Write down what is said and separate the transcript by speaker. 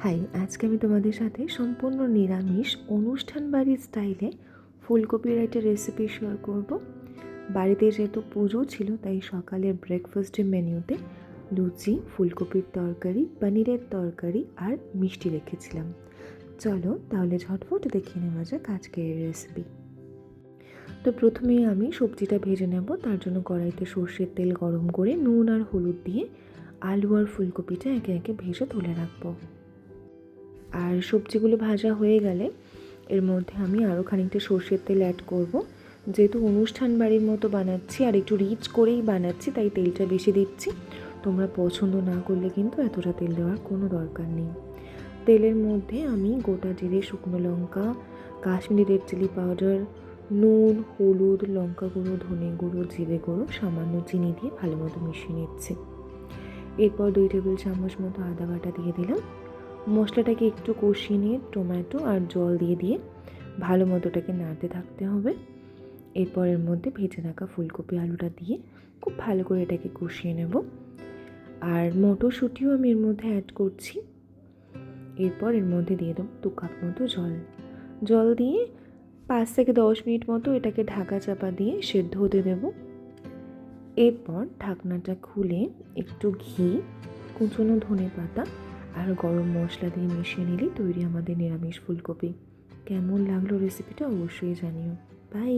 Speaker 1: High, আজকে আমি তোমাদের সাথে সম্পূর্ণ নিরামিষ অনুষ্ঠান বাড়ির স্টাইলে ফুলকপির একটা রেসিপি শেয়ার করব। বাড়িতে যেহেতু পুজো ছিল তাই সকালের ব্রেকফাস্টের মেনুতে লুচি, ফুলকপির তরকারি, পনিরের তরকারি আর মিষ্টি রেখেছিলাম। চলো তাহলে ঝটফট দেখিয়ে নেওয়া যাক আজকের রেসিপি। তো প্রথমেই আমি সবজিটা ভেজে নেব। তার জন্য কড়াইতে সর্ষের তেল গরম করে নুন আর হলুদ দিয়ে আলু আর ফুলকপিটা একে একে ভেজে তুলে রাখবো। আর সবজিগুলো ভাজা হয়ে গেলে এর মধ্যে আমি আরও খানিকটা সর্ষের তেল অ্যাড করব। যেহেতু অনুষ্ঠান বাড়ির মতো বানাচ্ছি আর একটু রিচ করেই বানাচ্ছি তাই তেলটা বেশি দিচ্ছি। তোমরা পছন্দ না করলে কিন্তু এতটা তেল দেওয়ার কোনো দরকার নেই। তেলের মধ্যে আমি গোটা জিরে, শুকনো লঙ্কা, কাশ্মীরি রেড চিলি পাউডার, নুন, হলুদ, লঙ্কা গুঁড়ো, ধনে গুঁড়ো, জিরে গুঁড়ো, সামান্য চিনি দিয়ে ভালো মতো মিশিয়ে নিচ্ছি। এরপর 2 টেবিল চামচ মতো আদা বাটা দিয়ে দিলাম। মশলাটাকে একটু কষিয়ে নিয়ে টমেটো আর জল দিয়ে ভালো মতো ওটাকে নাড়তে থাকতে হবে। এরপর এর মধ্যে ভেজে রাখা ফুলকপি আলুটা দিয়ে খুব ভালো করে এটাকে কষিয়ে নেব। আর মটরশুঁটিও আমি এর মধ্যে অ্যাড করছি। এরপর এর মধ্যে দিয়ে দেবো 2 কাপ মতো জল দিয়ে 5 থেকে 10 মিনিট মতো এটাকে ঢাকা চাপা দিয়ে সেদ্ধ হতে দেব। এরপর ঢাকনাটা খুলে একটু ঘি, কুচনো ধনেপাতা আর গরম মশলা দিয়ে মিশিয়ে নিলেই তৈরি আমাদের নিরামিষ ফুলকপি। কেমন লাগলো রেসিপিটা অবশ্যই জানিও। বাই।